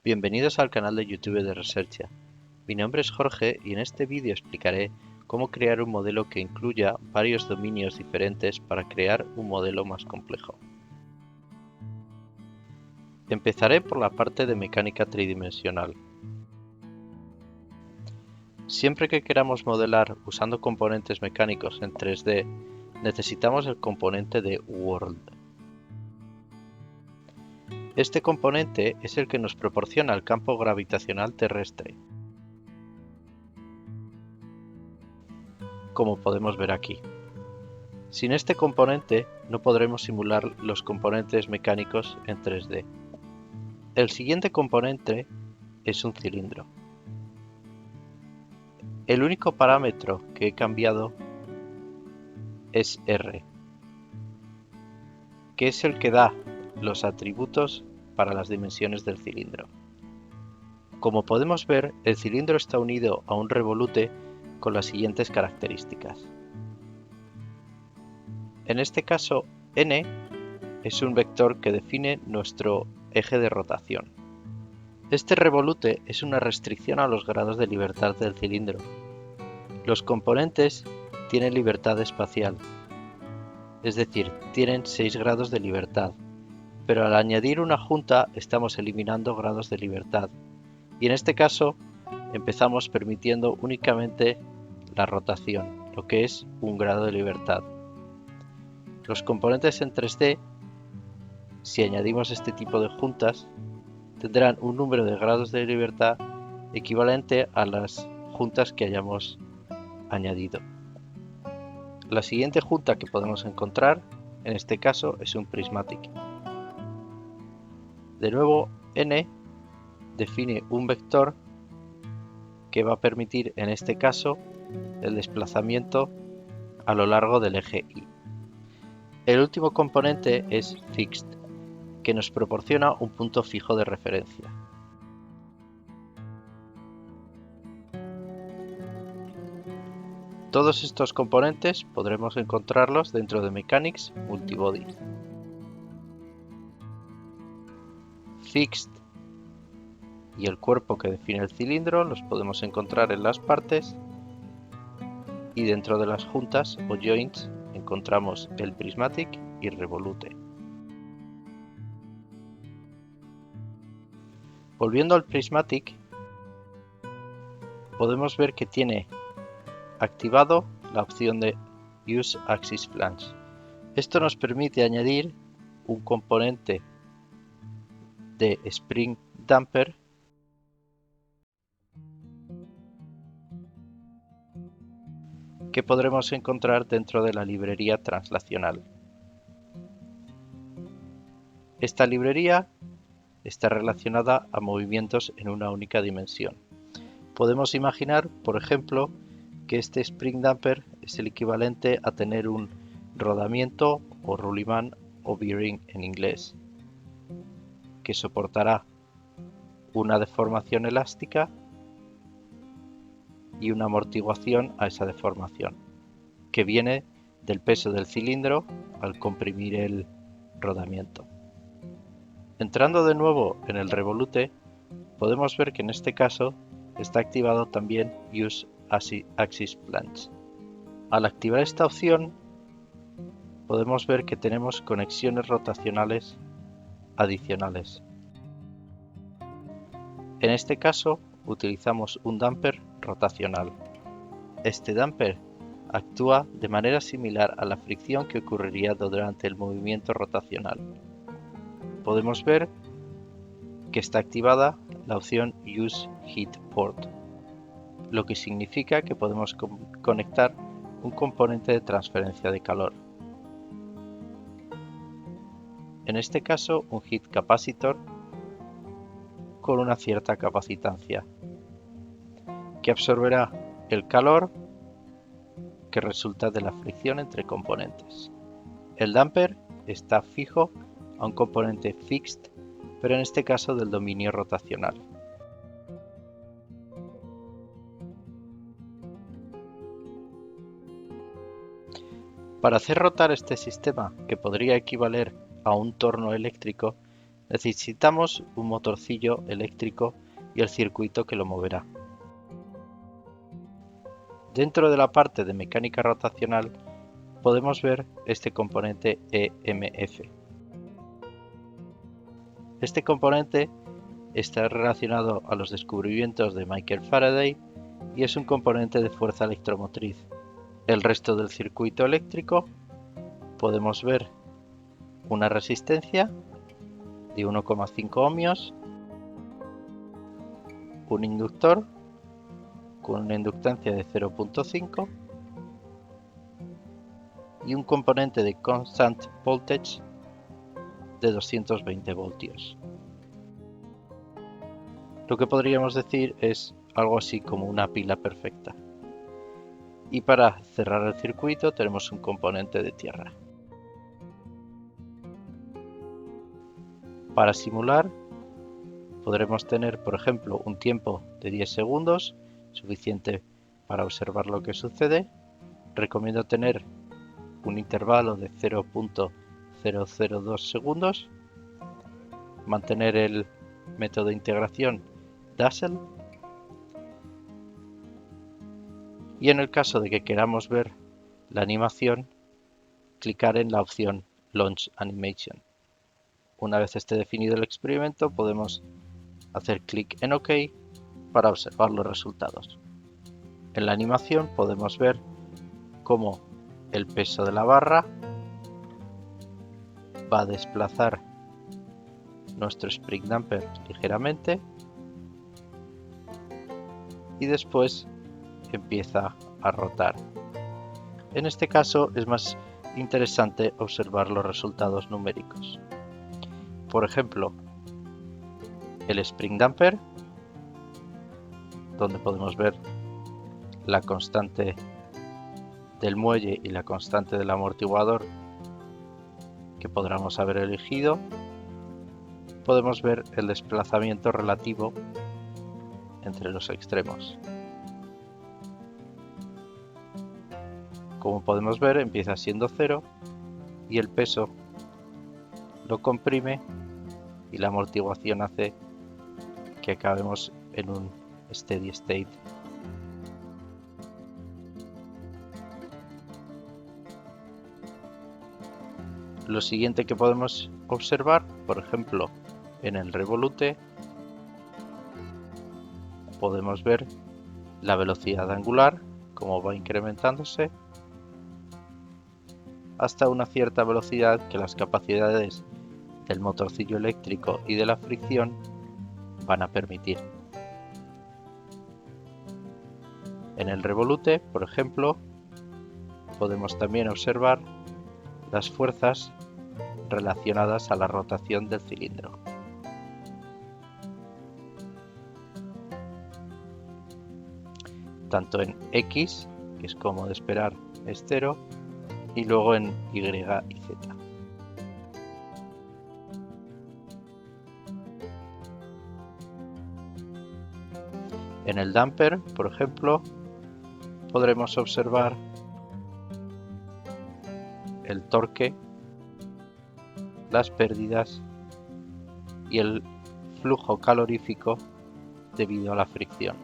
Bienvenidos al canal de YouTube de Researcher. Mi nombre es Jorge y en este vídeo explicaré cómo crear un modelo que incluya varios dominios diferentes para crear un modelo más complejo. Empezaré por la parte de mecánica tridimensional. Siempre que queramos modelar usando componentes mecánicos en 3D, necesitamos el componente de World. Este componente es el que nos proporciona el campo gravitacional terrestre, como podemos ver aquí. Sin este componente no podremos simular los componentes mecánicos en 3D. El siguiente componente es un cilindro. El único parámetro que he cambiado es R, que es el que da los atributos para las dimensiones del cilindro. Como podemos ver, el cilindro está unido a un revolute con las siguientes características. En este caso, N es un vector que define nuestro eje de rotación. Este revolute es una restricción a los grados de libertad del cilindro. Los componentes tienen libertad espacial, es decir, tienen 6 grados de libertad, pero al añadir una junta estamos eliminando grados de libertad, y en este caso empezamos permitiendo únicamente la rotación, lo que es 1 grado de libertad. Los componentes en 3D, si añadimos este tipo de juntas, tendrán un número de grados de libertad equivalente a las juntas que hayamos añadido. La siguiente junta que podemos encontrar, en este caso, es un prismatic. De nuevo, N define un vector que va a permitir, en este caso, el desplazamiento a lo largo del eje Y. El último componente es fixed, que nos proporciona un punto fijo de referencia. Todos estos componentes podremos encontrarlos dentro de Mechanics Multibody. Fixed y el cuerpo que define el cilindro los podemos encontrar en las partes, y dentro de las juntas o joints encontramos el prismatic y revolute. Volviendo al prismatic, podemos ver que tiene activado la opción de Use Axis Flange. Esto nos permite añadir un componente de Spring Damper que podremos encontrar dentro de la librería translacional. Esta librería está relacionada a movimientos en una única dimensión. Podemos imaginar, por ejemplo, que este Spring Damper es el equivalente a tener un rodamiento o roulement o bearing en inglés, que soportará una deformación elástica y una amortiguación a esa deformación, que viene del peso del cilindro al comprimir el rodamiento. Entrando de nuevo en el revolute, podemos ver que en este caso está activado también Use Axis Flange. Al activar esta opción, podemos ver que tenemos conexiones rotacionales adicionales. En este caso, utilizamos un damper rotacional. Este damper actúa de manera similar a la fricción que ocurriría durante el movimiento rotacional. Podemos ver que está activada la opción Use Heat Port, lo que significa que podemos conectar un componente de transferencia de calor. En este caso, un heat capacitor con una cierta capacitancia, que absorberá el calor que resulta de la fricción entre componentes. El damper está fijo a un componente fixed, pero en este caso del dominio rotacional. Para hacer rotar este sistema, que podría equivaler a un torno eléctrico, Necesitamos un motorcillo eléctrico y el circuito que lo moverá. Dentro de la parte de mecánica rotacional podemos ver este componente EMF. Este componente está relacionado a los descubrimientos de Michael Faraday y es un componente de fuerza electromotriz. El resto del circuito eléctrico podemos ver una resistencia de 1,5 ohmios, un inductor con una inductancia de 0,5 y un componente de constant voltage de 220 voltios. Lo que podríamos decir es algo así como una pila perfecta. Y para cerrar el circuito tenemos un componente de tierra. Para simular podremos tener, por ejemplo, un tiempo de 10 segundos, suficiente para observar lo que sucede. Recomiendo tener un intervalo de 0,002 segundos, mantener el método de integración Dussel y en el caso de que queramos ver la animación, clicar en la opción Launch Animation. Una vez esté definido el experimento, podemos hacer clic en OK para observar los resultados. En la animación podemos ver cómo el peso de la barra va a desplazar nuestro spring damper ligeramente y después empieza a rotar. En este caso es más interesante observar los resultados numéricos. Por ejemplo, el spring damper, donde podemos ver la constante del muelle y la constante del amortiguador que podríamos haber elegido. Podemos ver el desplazamiento relativo entre los extremos. Como podemos ver, empieza siendo 0 y el peso lo comprime y la amortiguación hace que acabemos en un steady state. Lo siguiente que podemos observar, por ejemplo, en el revolute, podemos ver la velocidad angular, cómo va incrementándose hasta una cierta velocidad que las capacidades del motorcillo eléctrico y de la fricción van a permitir. En el revolute, por ejemplo, podemos también observar las fuerzas relacionadas a la rotación del cilindro. Tanto en X, que es como de esperar, es 0, y luego en Y y Z. En el damper, por ejemplo, podremos observar el torque, las pérdidas y el flujo calorífico debido a la fricción.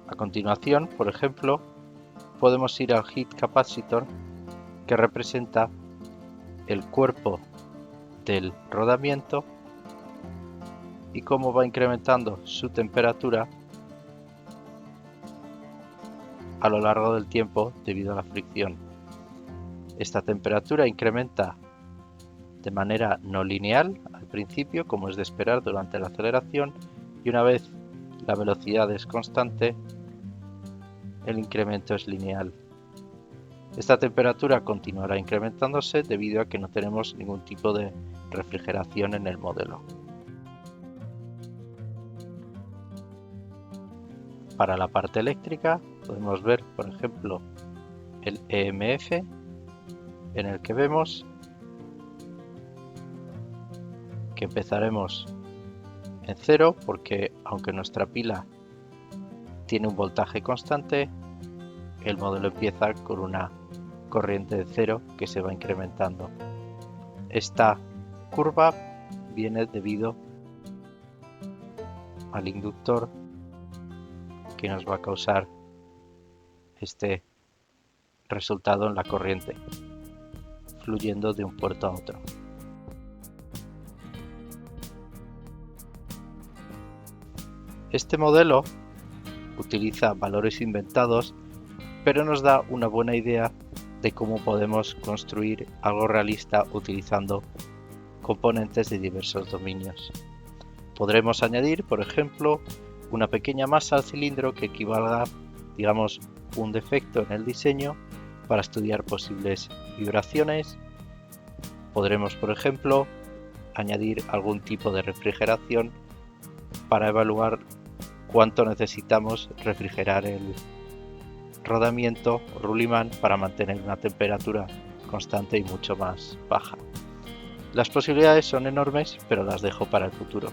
A continuación, por ejemplo, podemos ir al heat capacitor, que representa el cuerpo del rodamiento y cómo va incrementando su temperatura a lo largo del tiempo debido a la fricción. Esta temperatura incrementa de manera no lineal al principio, como es de esperar durante la aceleración, y una vez la velocidad es constante, el incremento es lineal. Esta temperatura continuará incrementándose debido a que no tenemos ningún tipo de refrigeración en el modelo. Para la parte eléctrica podemos ver, por ejemplo, el EMF, en el que vemos que empezaremos en 0 porque aunque nuestra pila tiene un voltaje constante, el modelo empieza con una corriente de 0 que se va incrementando. Esta curva viene debido al inductor que nos va a causar este resultado en la corriente, fluyendo de un puerto a otro. Este modelo utiliza valores inventados, pero nos da una buena idea de cómo podemos construir algo realista utilizando componentes de diversos dominios. Podremos añadir, por ejemplo, una pequeña masa al cilindro que equivalga, digamos, un defecto en el diseño para estudiar posibles vibraciones. Podremos, por ejemplo, añadir algún tipo de refrigeración para evaluar cuánto necesitamos refrigerar el rodamiento o rulimán para mantener una temperatura constante y mucho más baja. Las posibilidades son enormes, pero las dejo para el futuro.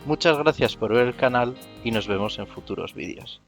Muchas gracias por ver el canal y nos vemos en futuros vídeos.